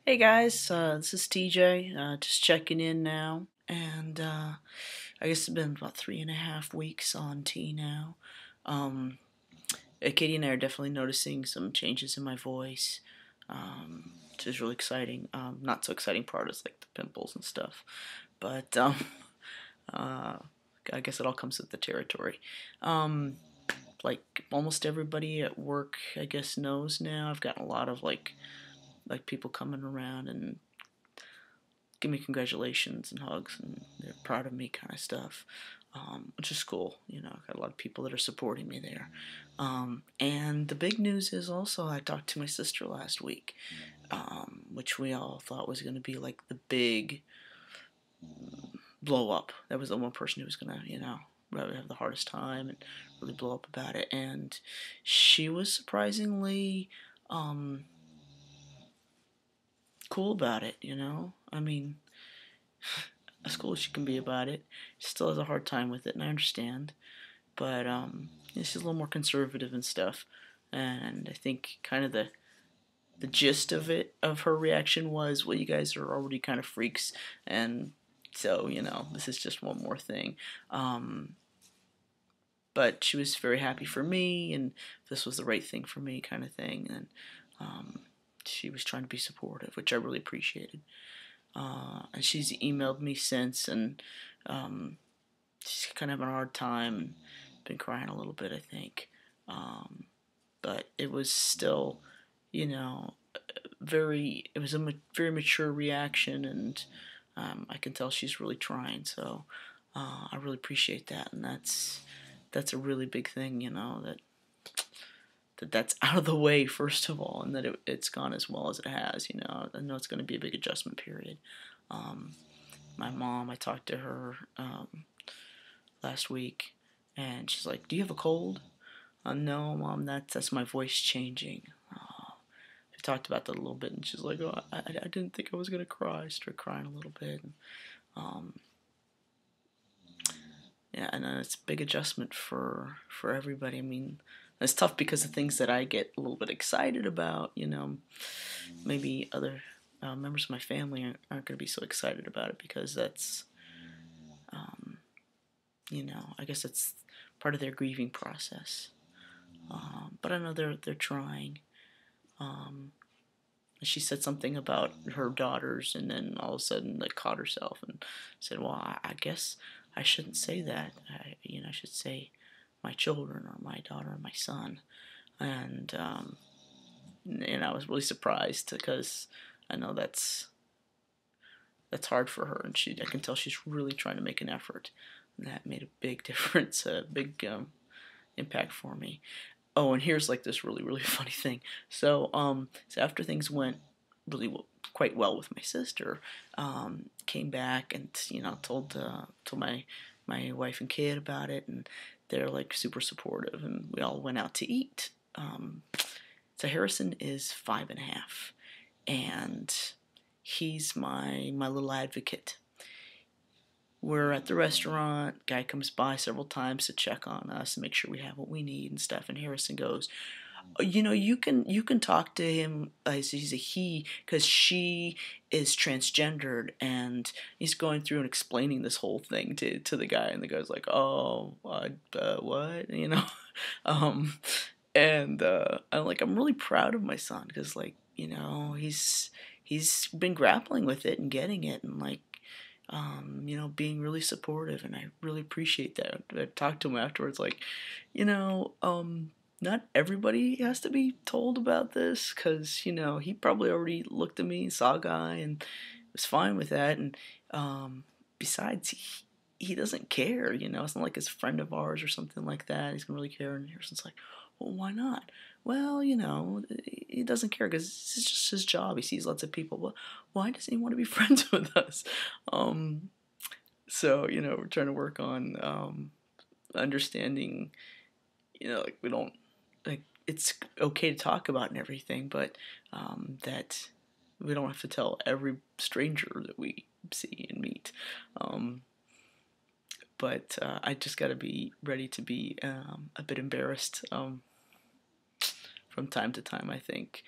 Hey guys, this is TJ, just checking in now, and I guess it's been about 3.5 weeks on T now. Um, Katie and I are definitely noticing some changes in my voice, which is really exciting. Not so exciting part is like the pimples and stuff, but uh, I guess it all comes with the territory. Um, like almost everybody at work, I guess, knows now. I've gotten a lot of like people coming around and give me congratulations and hugs, and they're proud of me, kind of stuff, which is cool. I've got a lot of people that are supporting me there. And the big news is also I talked to my sister last week, which we all thought was going to be like the big blow up. That was the one person who was going to, really have the hardest time and really blow up about it. And she was surprisingly cool about it. I mean, as cool as she can be about it, she still has a hard time with it, and I understand. But she's a little more conservative and stuff. And I think kind of the gist of her reaction was, well, you guys are already kind of freaks, and so this is just one more thing. But she was very happy for me, and this was the right thing for me, kind of thing. And she was trying to be supportive, which I really appreciated. And she's emailed me since, and she's kind of having a hard time. Been crying a little bit, I think. But it was still, you know, it was a very mature reaction, and I can tell she's really trying. So I really appreciate that, and that's a really big thing, that's out of the way first of all, and that it's gone as well as it has. I know it's going to be a big adjustment period. Um, my mom, I talked to her last week, and she's like, "Do you have a cold?" No, Mom, that's my voice changing. We talked about that a little bit, and she's like, "Oh, I didn't think I was gonna cry." I started crying a little bit. And, um, yeah, and it's a big adjustment for everybody. I mean, it's tough because the things that I get a little bit excited about, maybe other members of my family aren't going to be so excited about it because that's, um, I guess it's part of their grieving process. But I know they're trying. Um, she said something about her daughters, and then all of a sudden, like, caught herself and said, "Well, I guess I shouldn't say that. I should say my children or my daughter or my son." And I was really surprised because I know that's hard for her, and I can tell she's really trying to make an effort. And that made a big difference, a big impact for me. Oh, and here's like this really really funny thing. So after things went really quite well with my sister, came back and told my wife and kid about it, and they're like super supportive, and we all went out to eat. So Harrison is 5.5, and he's my little advocate. We're at the restaurant. Guy comes by several times to check on us and make sure we have what we need and stuff. And Harrison goes, you can talk to him as he's a he because she is transgendered, and he's going through and explaining this whole thing to the guy, and the guy's like, oh, what, um, and I'm really proud of my son because he's been grappling with it and getting it, and being really supportive, and I really appreciate that. I talked to him afterwards, like, not everybody has to be told about this, because, he probably already looked at me, saw a guy, and was fine with that, and besides, he doesn't care, it's not like his friend of ours or something like that, he's gonna really care, and Harrison's like, well, why not? Well, he doesn't care because it's just his job. He sees lots of people. Well, why doesn't he want to be friends with us? Um, so we're trying to work on understanding. Like, we don't, like, it's okay to talk about and everything, but that we don't have to tell every stranger that we see and meet. But I just got to be ready to be a bit embarrassed from time to time, I think,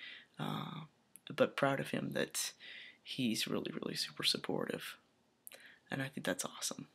but proud of him that he's really, really super supportive. And I think that's awesome.